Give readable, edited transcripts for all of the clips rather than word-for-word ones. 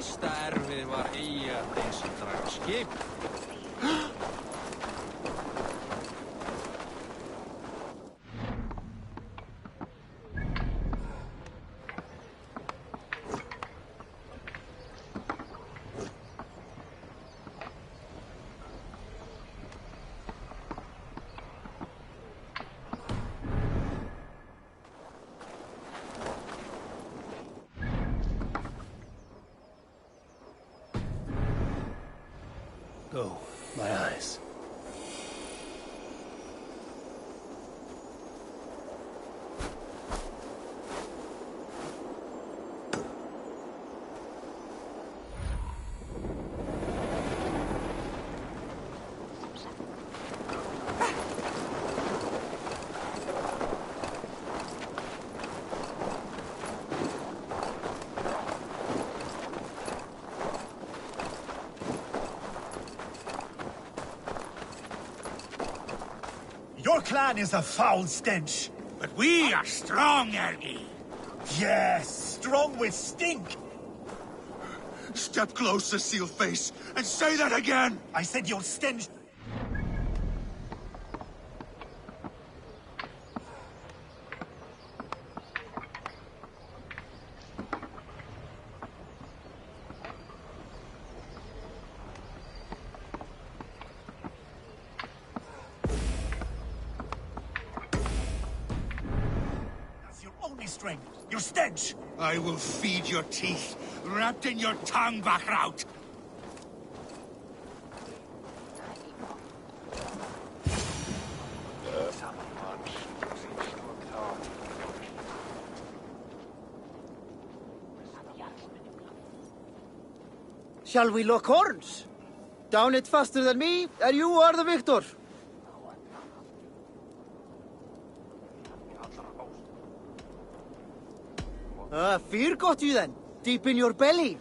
Meistä ärvið var eigi að þeins að draga skip. Go, my eyes. Your clan is a foul stench. But we are strong, Ergi. Yes, strong with stink. Step closer, Sealface, and say that again! I said your stench... strength, your stench! I will feed your teeth, wrapped in your tongue, Backraut! Shall we lock horns? Down it faster than me, and you are the victor. Fear got you then, deep in your belly.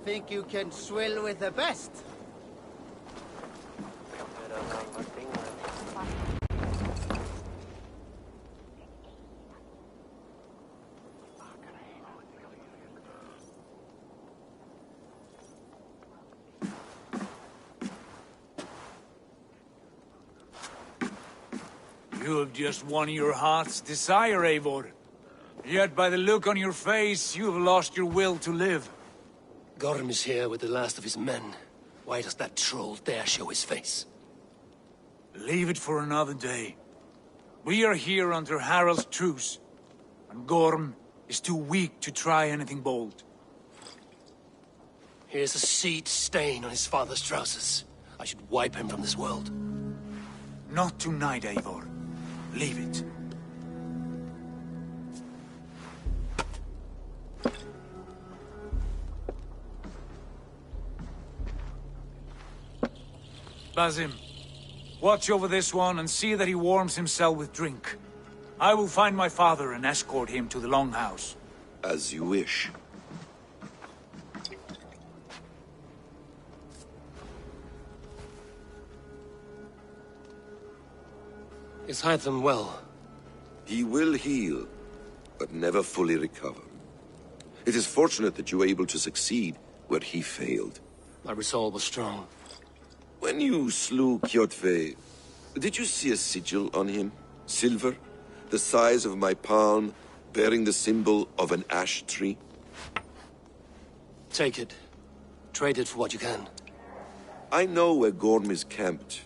Think you can swill with the best? You have just won your heart's desire, Eivor. Yet by the look on your face, you have lost your will to live. Gorm is here with the last of his men. Why does that troll dare show his face? Leave it for another day. We are here under Harald's truce, and Gorm is too weak to try anything bold. Here's a seed stain on his father's trousers. I should wipe him from this world. Not tonight, Eivor. Leave it. Basim, watch over this one and see that he warms himself with drink. I will find my father and escort him to the Longhouse. As you wish. Is Hytham well? He will heal, but never fully recover. It is fortunate that you were able to succeed where he failed. My resolve was strong. When you slew Kjotve, did you see a sigil on him? Silver? The size of my palm, bearing the symbol of an ash tree? Take it. Trade it for what you can. I know where Gorm is camped.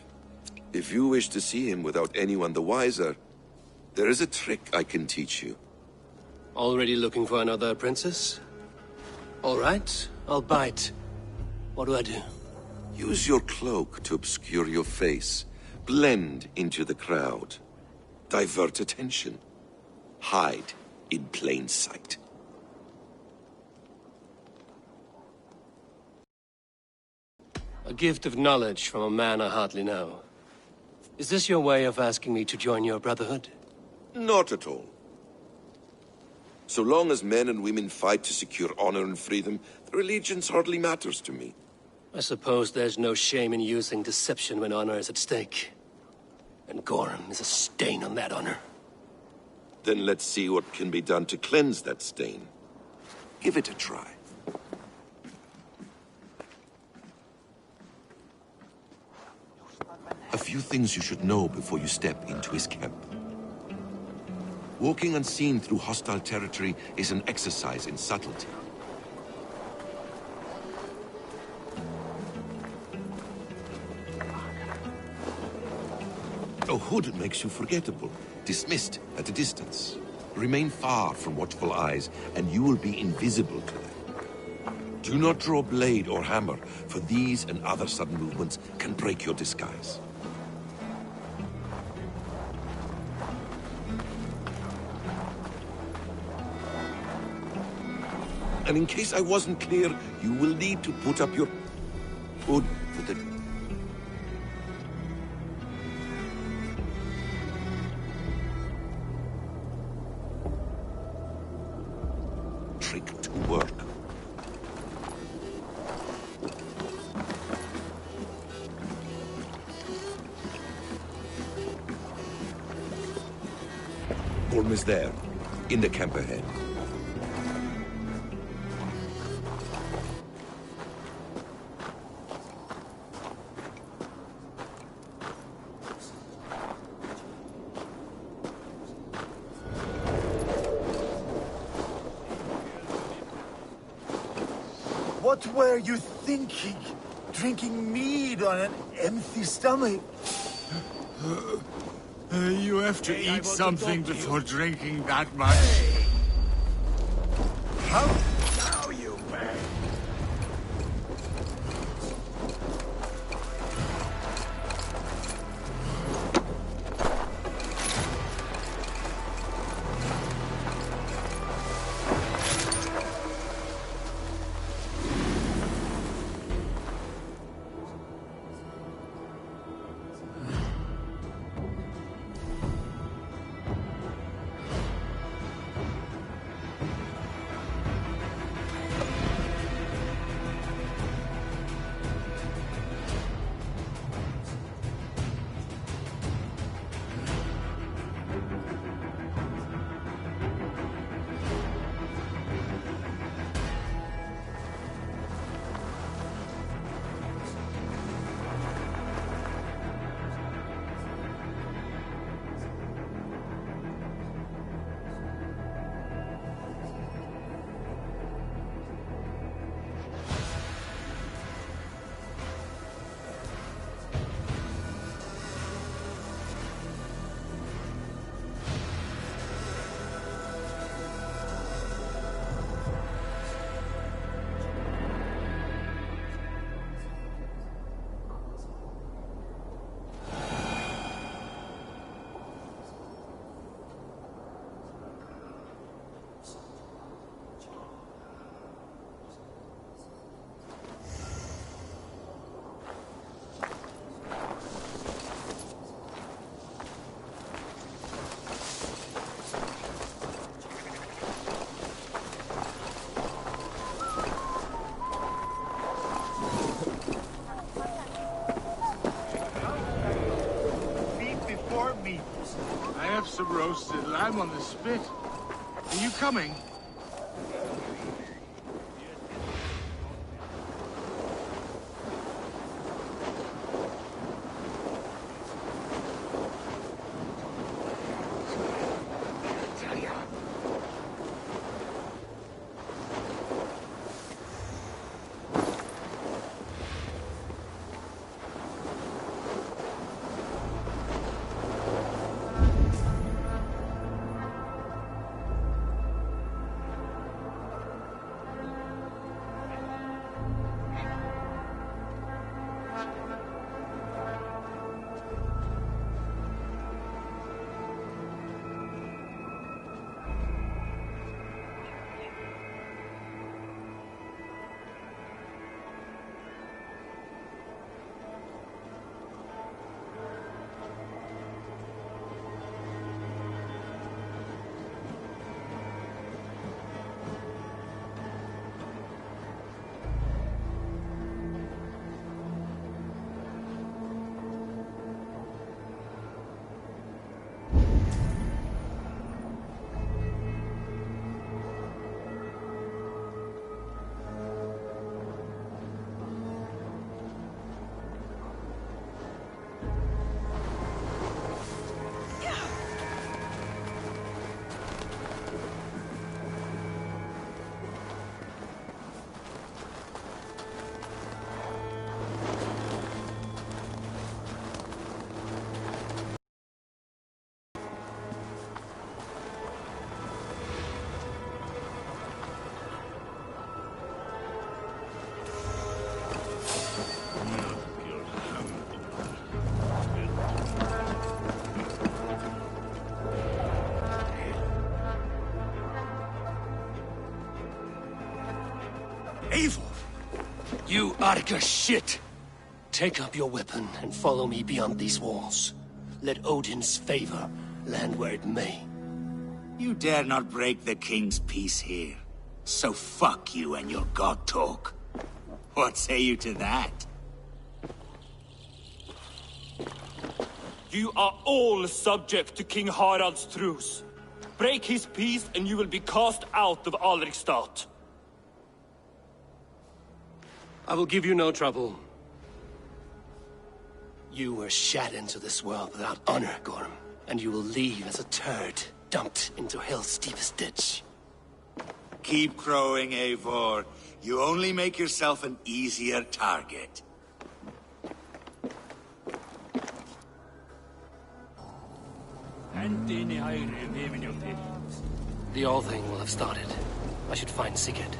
If you wish to see him without anyone the wiser, there is a trick I can teach you. Already looking for another princess? All right, I'll bite. What do I do? Use your cloak to obscure your face. Blend into the crowd. Divert attention. Hide in plain sight. A gift of knowledge from a man I hardly know. Is this your way of asking me to join your brotherhood? Not at all. So long as men and women fight to secure honor and freedom, their allegiance hardly matters to me. I suppose there's no shame in using deception when honor is at stake. And Gorm is a stain on that honor. Then let's see what can be done to cleanse that stain. Give it a try. A few things you should know before you step into his camp. Walking unseen through hostile territory is an exercise in subtlety. A hood makes you forgettable, dismissed at a distance. Remain far from watchful eyes, and you will be invisible to them. Do not draw blade or hammer, for these and other sudden movements can break your disguise. And in case I wasn't clear, you will need to put up your hood for the... trick to work. Gorm is there, in the camp ahead. What were you thinking? Drinking mead on an empty stomach? You have to eat something before drinking that much. How? Now you may. I have some roasted lamb on the spit. Are you coming? Eivor! You Arga shit! Take up your weapon and follow me beyond these walls. Let Odin's favor land where it may. You dare not break the king's peace here. So fuck you and your god talk. What say you to that? You are all subject to King Harald's truce. Break his peace and you will be cast out of Alrikstad. I will give you no trouble. You were shat into this world without honor, Gorm, and you will leave as a turd dumped into hell's deepest ditch. Keep crowing, Eivor. You only make yourself an easier target. The All Thing will have started. I should find Sigurd.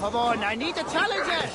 Come on, I need a challenger!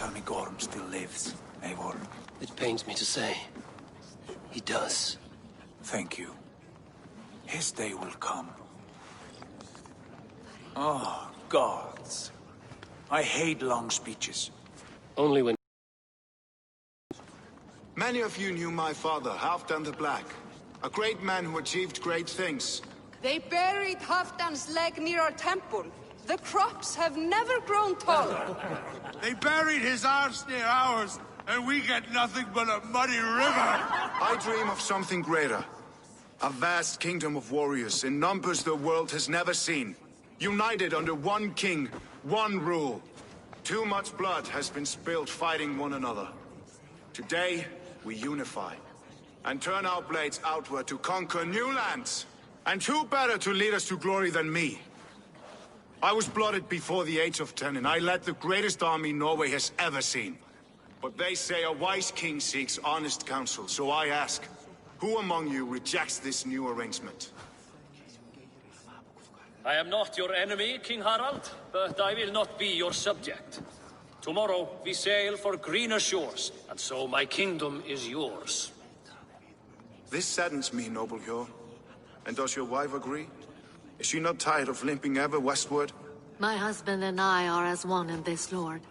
Tell me Gorm still lives, Eivor. It pains me to say. He does. Thank you. His day will come. Oh, gods. I hate long speeches. Only when... Many of you knew my father, Halfdan the Black. A great man who achieved great things. They buried Halfdan's leg near our temple. The crops have never grown taller. They buried his arse near ours, and we get nothing but a muddy river. I dream of something greater. A vast kingdom of warriors in numbers the world has never seen. United under one king, one rule. Too much blood has been spilled fighting one another. Today, we unify, and turn our blades outward to conquer new lands. And who better to lead us to glory than me? I was blooded before the age of 10, and I led the greatest army Norway has ever seen. But they say a wise king seeks honest counsel, so I ask, who among you rejects this new arrangement? I am not your enemy, King Harald, but I will not be your subject. Tomorrow we sail for greener shores, and so my kingdom is yours. This saddens me, noble Hjor. And does your wife agree? Is she not tired of limping ever westward? My husband and I are as one in this, Lord.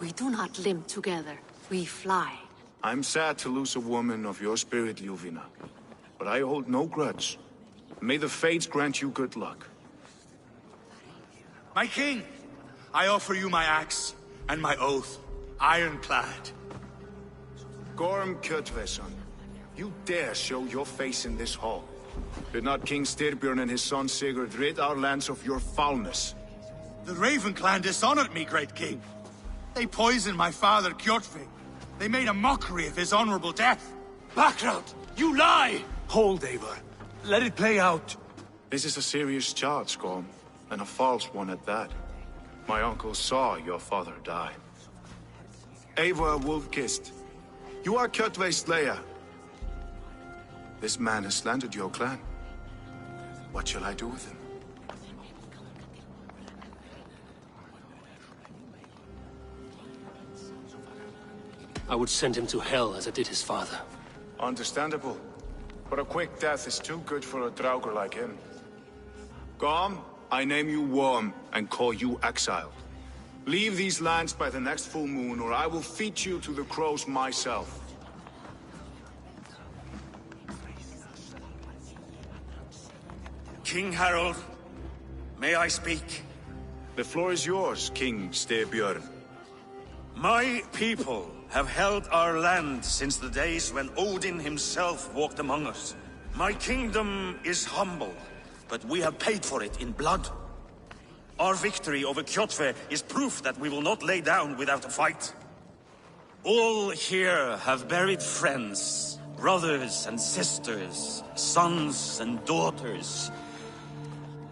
We do not limp together, we fly. I'm sad to lose a woman of your spirit, Ljuvina. But I hold no grudge. May the fates grant you good luck. My king, I offer you my axe and my oath, ironclad. Gorm Kjotveson, you dare show your face in this hall. Did not King Styrbjörn and his son Sigurd rid our lands of your foulness? The Raven clan dishonored me, great king. They poisoned my father, Kjotve. They made a mockery of his honorable death. Background! You lie! Hold, Eivor. Let it play out. This is a serious charge, Gorm, and a false one at that. My uncle saw your father die. Eivor Wolf-Kissed, you are Kjotve's slayer. This man has slandered your clan. What shall I do with him? I would send him to hell as I did his father. Understandable. But a quick death is too good for a Draugr like him. Gorm, I name you Worm and call you exiled. Leave these lands by the next full moon, or I will feed you to the crows myself. King Harald, may I speak? The floor is yours, King Styrbjörn. My people have held our land since the days when Odin himself walked among us. My kingdom is humble, but we have paid for it in blood. Our victory over Kjotve is proof that we will not lay down without a fight. All here have buried friends, brothers and sisters, sons and daughters.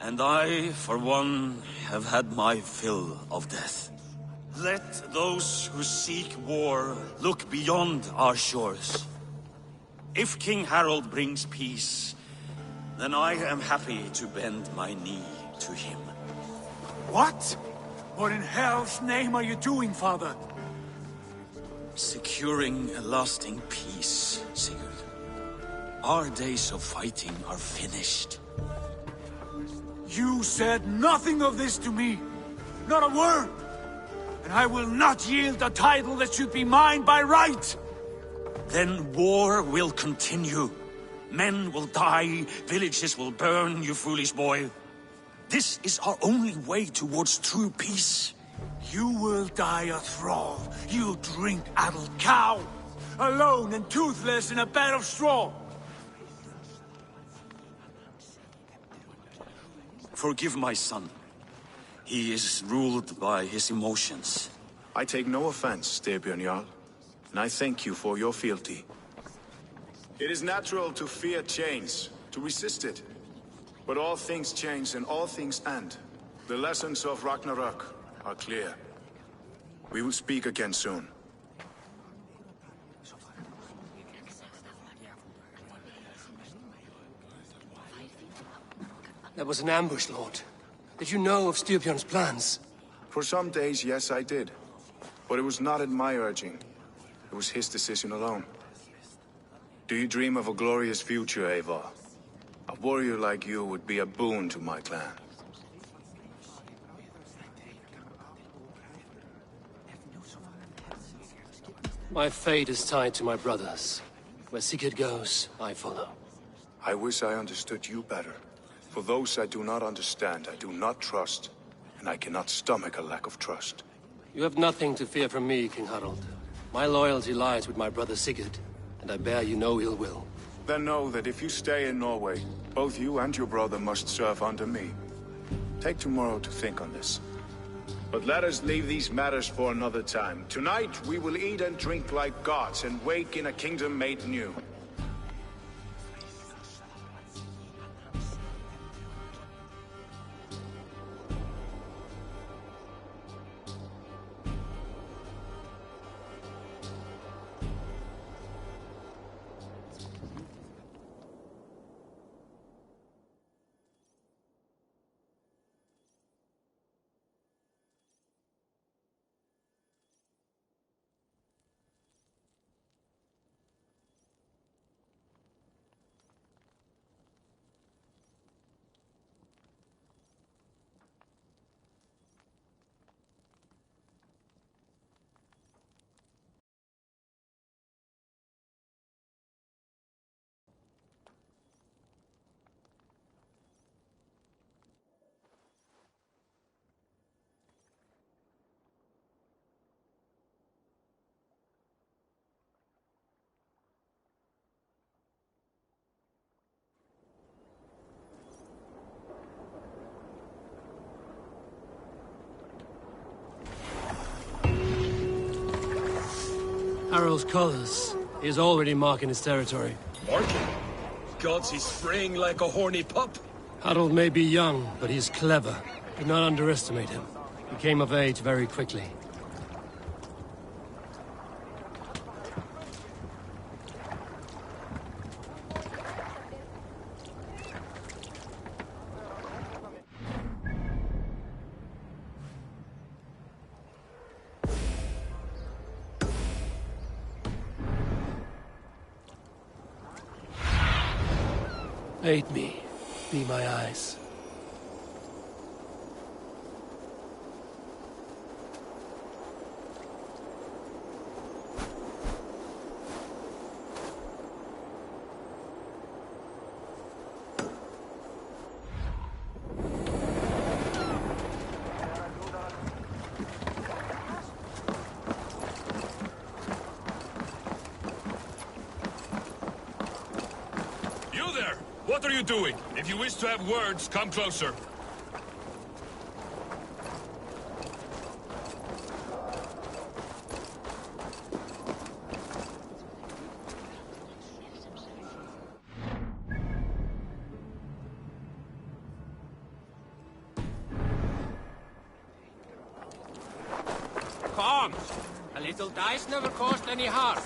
And I, for one, have had my fill of death. Let those who seek war look beyond our shores. If King Harald brings peace, then I am happy to bend my knee to him. What? What in hell's name are you doing, father? Securing a lasting peace, Sigurd. Our days of fighting are finished. You said nothing of this to me. Not a word. And I will not yield a title that should be mine by right. Then war will continue. Men will die, villages will burn, you foolish boy. This is our only way towards true peace. You will die a thrall, you drink-addled cow. Alone and toothless in a bed of straw. Forgive my son. He is ruled by his emotions. I take no offense, Styrbjörn Jarl, and I thank you for your fealty. It is natural to fear change, to resist it. But all things change and all things end. The lessons of Ragnarok are clear. We will speak again soon. That was an ambush, Lord. Did you know of Styrbjörn's plans? For some days, yes, I did. But it was not at my urging. It was his decision alone. Do you dream of a glorious future, Eivor? A warrior like you would be a boon to my clan. My fate is tied to my brothers. Where Sigurd goes, I follow. I wish I understood you better. For those I do not understand, I do not trust, and I cannot stomach a lack of trust. You have nothing to fear from me, King Harald. My loyalty lies with my brother Sigurd, and I bear you no ill will. Then know that if you stay in Norway, both you and your brother must serve under me. Take tomorrow to think on this. But let us leave these matters for another time. Tonight, we will eat and drink like gods and wake in a kingdom made new. Harald's colors. He is already marking his territory. Marking? Gods, he's fraying like a horny pup. Harald may be young, but he's clever. Do not underestimate him. He came of age very quickly. Aid me. Be my eyes. What are you doing? If you wish to have words, come closer. Come! A little dice never caused any harm.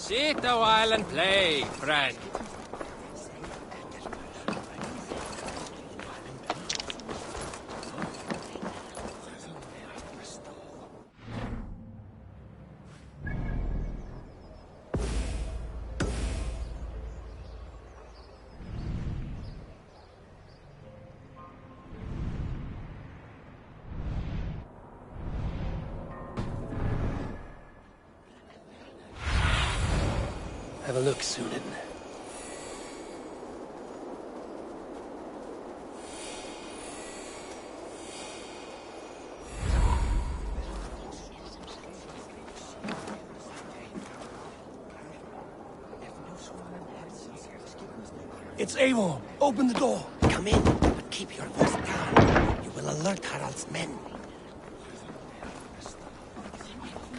Sit a while and play, friend. Have a look, Sunan. It's Eivor. Open the door. Come in, but keep your voice down. You will alert Harald's men.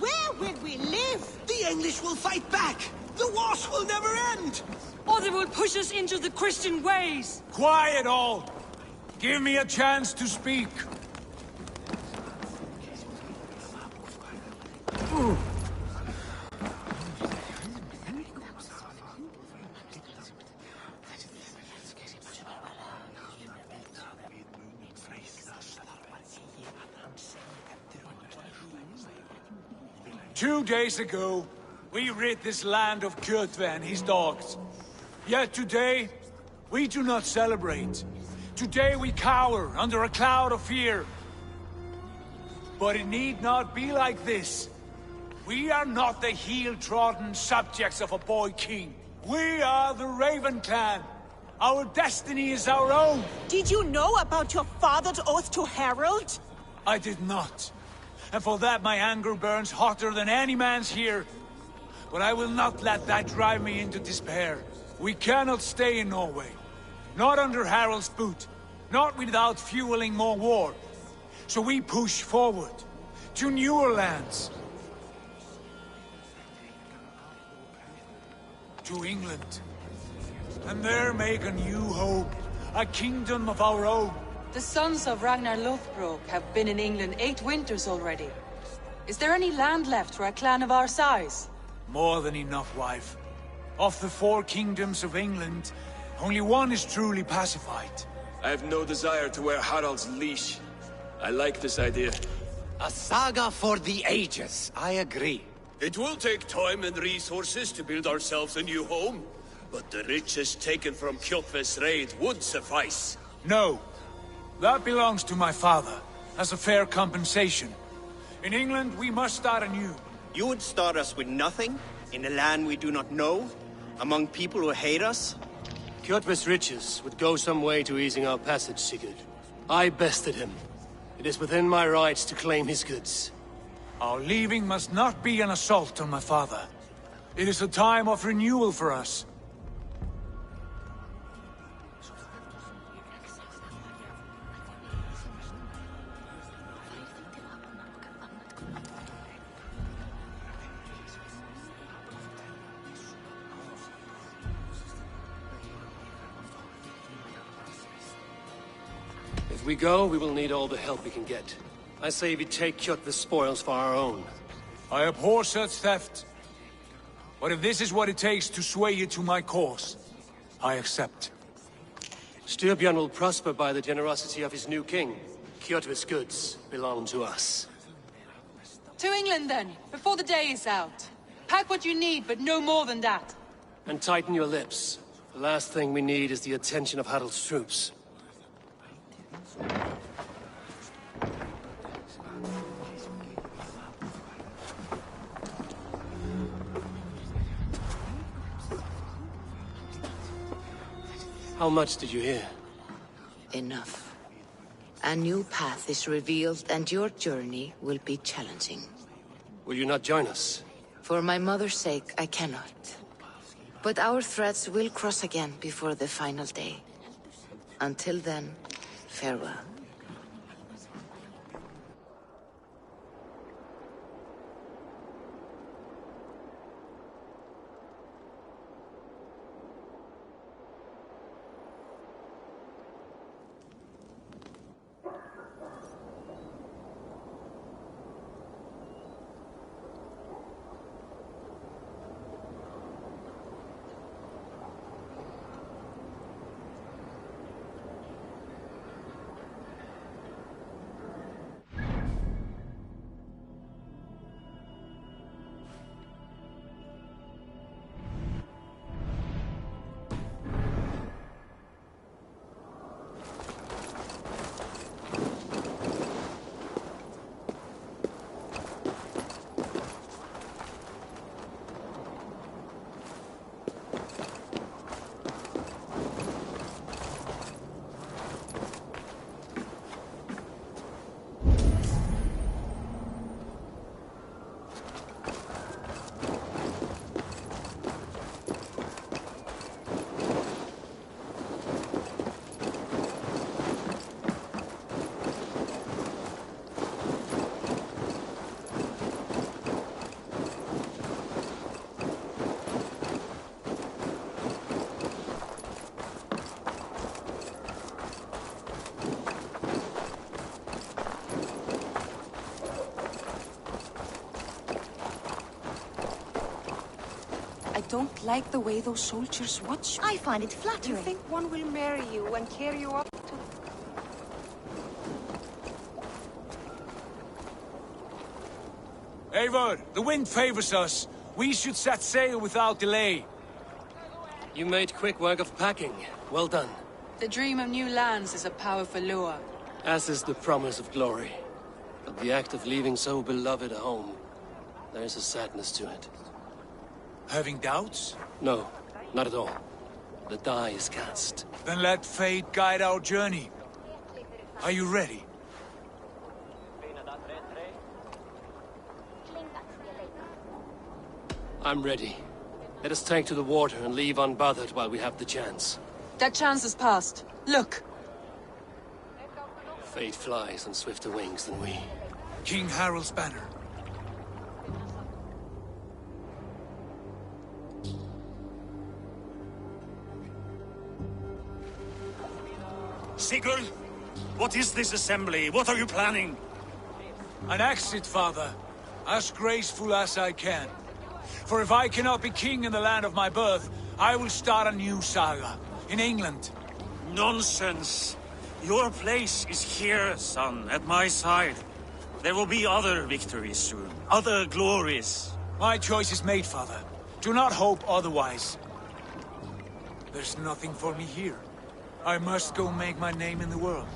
Where will we live? The English will fight back! The wars will never end! Or they will push us into the Christian ways! Quiet all! Give me a chance to speak. Mm. 2 days ago, we rid this land of Kjotve and his dogs. Yet today, we do not celebrate. Today we cower under a cloud of fear. But it need not be like this. We are not the heel-trodden subjects of a boy king. We are the Raven clan. Our destiny is our own. Did you know about your father's oath to Harald? I did not. And for that my anger burns hotter than any man's here. But I will not let that drive me into despair. We cannot stay in Norway. Not under Harald's boot. Not without fueling more war. So we push forward. To newer lands. To England. And there make a new home. A kingdom of our own. The sons of Ragnar Lothbrok have been in England 8 winters already. Is there any land left for a clan of our size? More than enough, wife. Of the 4 kingdoms of England, only one is truly pacified. I have no desire to wear Harald's leash. I like this idea. A saga for the ages, I agree. It will take time and resources to build ourselves a new home, but the riches taken from Kjotve's raid would suffice. No. That belongs to my father, as a fair compensation. In England, we must start anew. You would start us with nothing? In a land we do not know? Among people who hate us? Kjotve's riches would go some way to easing our passage, Sigurd. I bested him. It is within my rights to claim his goods. Our leaving must not be an assault on my father. It is a time of renewal for us. If we go, we will need all the help we can get. I say we take Kjotve's spoils for our own. I abhor such theft. But if this is what it takes to sway you to my cause, I accept. Styrbjörn will prosper by the generosity of his new king. Kjotve's goods belong to us. To England then, before the day is out. Pack what you need, but no more than that. And tighten your lips. The last thing we need is the attention of Harald's troops. How much did you hear? Enough. A new path is revealed and your journey will be challenging. Will you not join us? For my mother's sake, I cannot. But our threads will cross again before the final day. Until then, farewell. I don't like the way those soldiers watch me. I find it flattering. You think one will marry you and carry you up to... Eivor, the wind favors us. We should set sail without delay. You made quick work of packing. Well done. The dream of new lands is a powerful lure. As is the promise of glory. But the act of leaving so beloved a home, there is a sadness to it. Having doubts? No, not at all. The die is cast. Then let fate guide our journey. Are you ready? I'm ready. Let us take to the water and leave unbothered while we have the chance. That chance is past. Look! Fate flies on swifter wings than we. King Harald's banner. Sigurd, what is this assembly? What are you planning? An exit, father. As graceful as I can. For if I cannot be king in the land of my birth, I will start a new saga. In England. Nonsense. Your place is here, son, at my side. There will be other victories soon. Other glories. My choice is made, father. Do not hope otherwise. There's nothing for me here. I must go make my name in the world.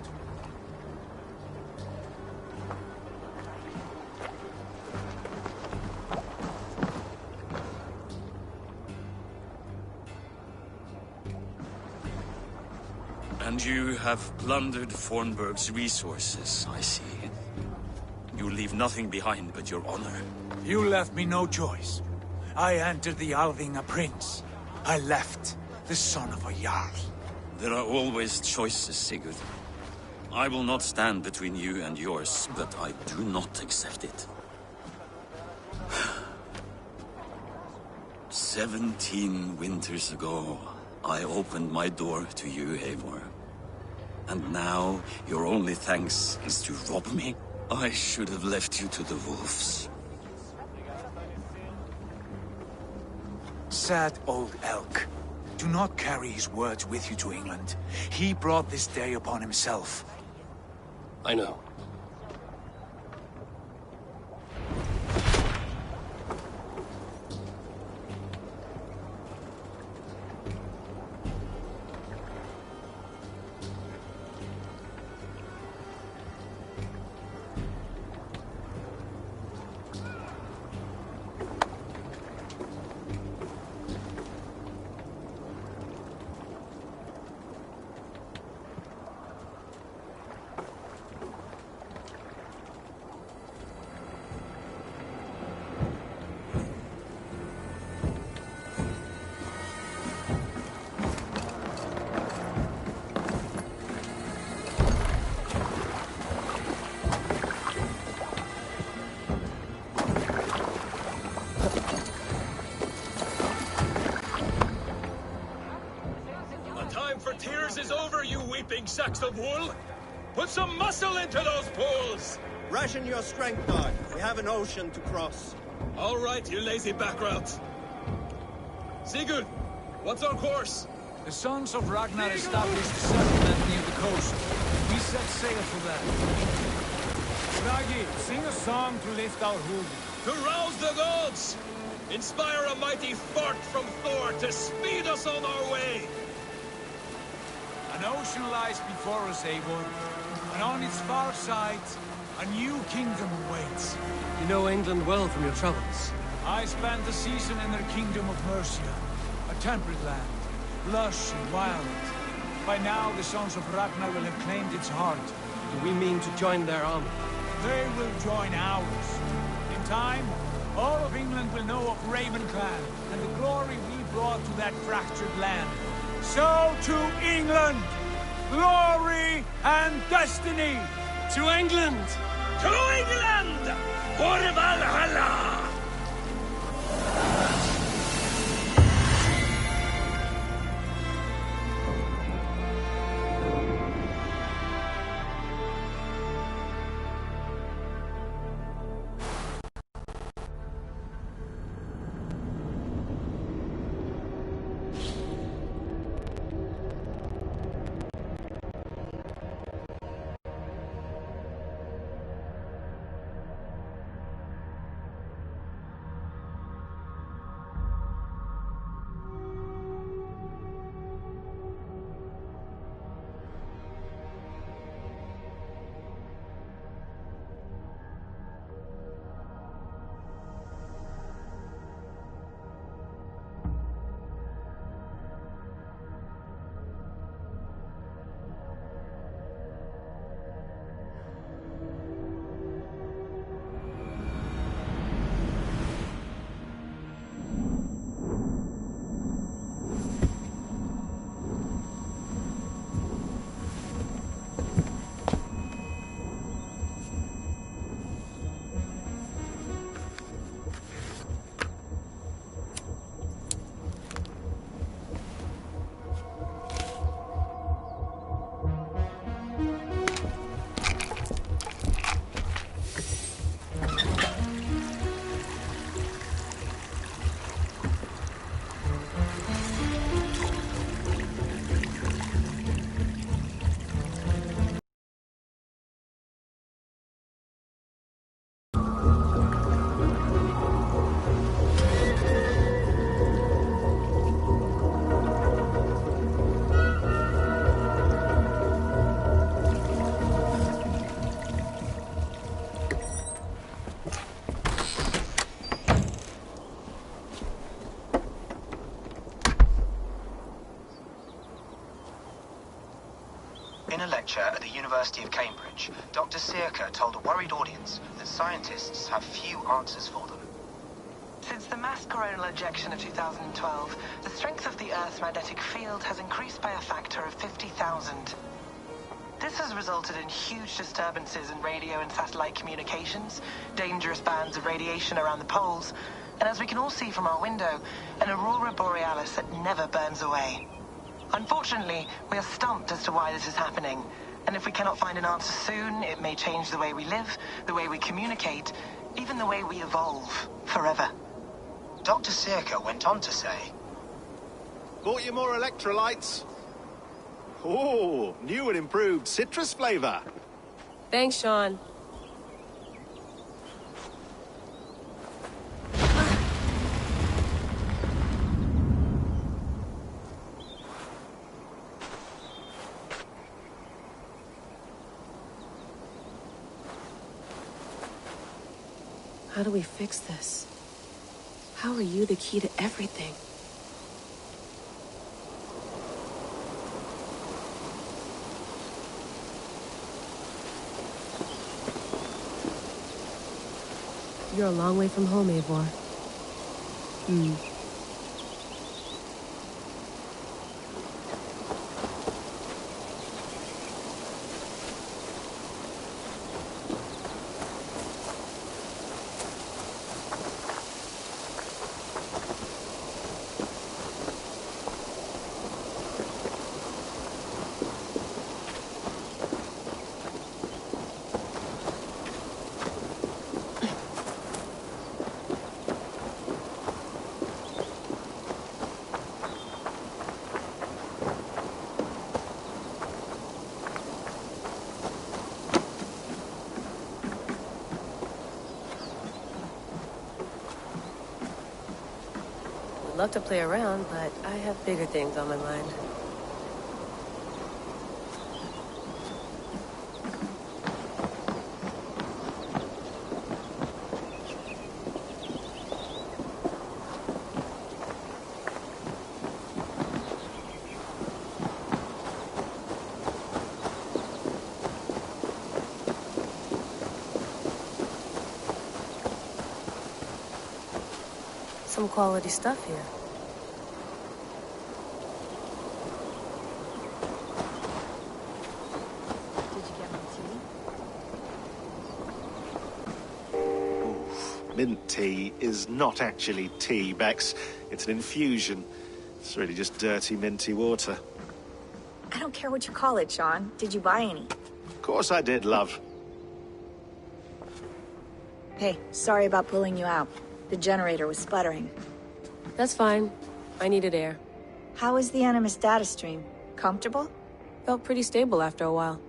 And you have plundered Fornburg's resources, I see. You leave nothing behind but your honor. You left me no choice. I entered the Alving a prince. I left the son of a Jarl. There are always choices, Sigurd. I will not stand between you and yours, but I do not accept it. 17 winters ago, I opened my door to you, Eivor. And now, your only thanks is to rob me? I should have left you to the wolves. Sad old elk. Do not carry his words with you to England. He brought this day upon himself. I know. Tears is over, you weeping sacks of wool! Put some muscle into those pulls! Ration your strength, dog. We have an ocean to cross. All right, you lazy backrout. Sigurd, what's our course? The sons of Ragnar established a settlement near the coast. We set sail for that. Ragi, sing a song to lift our hood. To rouse the gods! Inspire a mighty fart from Thor to speed us on our way! An ocean lies before us, Eivor, and on its far side, a new kingdom awaits. You know England well from your travels. I spent a season in their kingdom of Mercia, a temperate land, lush and wild. By now, the sons of Ragnar will have claimed its heart. Do we mean to join their army? They will join ours. In time, all of England will know of Ravenclan and the glory we brought to that fractured land. So to England! Glory and destiny! To England! To England! For Valhalla! In a lecture at the University of Cambridge, Dr. Circa told a worried audience that scientists have few answers for them. Since the mass coronal ejection of 2012, the strength of the Earth's magnetic field has increased by a factor of 50,000. This has resulted in huge disturbances in radio and satellite communications, dangerous bands of radiation around the poles, and as we can all see from our window, an aurora borealis that never burns away. Unfortunately, we are stumped as to why this is happening, and if we cannot find an answer soon, it may change the way we live, the way we communicate, even the way we evolve, forever. Dr. Circa went on to say, Bought you more electrolytes? Oh, new and improved citrus flavor. Thanks, Sean. How do we fix this? How are you the key to everything? You're a long way from home, Eivor. I'd love to play around, but I have bigger things on my mind. Some quality stuff here. Did you get my tea? Mint tea is not actually tea, Bex. It's an infusion. It's really just dirty, minty water. I don't care what you call it, Sean. Did you buy any? Of course I did, love. Hey, sorry about pulling you out. The generator was sputtering. That's fine. I needed air. How is the Animus data stream? Comfortable? Felt pretty stable after a while.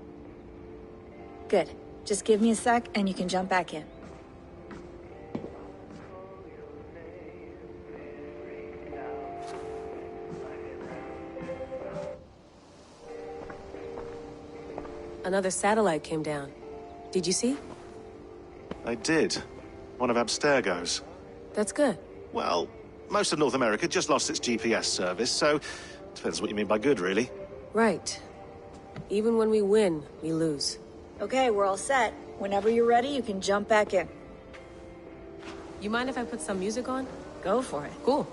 Good. Just give me a sec and you can jump back in. Another satellite came down. Did you see? I did. One of Abstergo's. That's good. Well, most of North America just lost its GPS service, so depends what you mean by good, really. Right. Even when we win, we lose. Okay, we're all set. Whenever you're ready, you can jump back in. You mind if I put some music on? Go for it. Cool.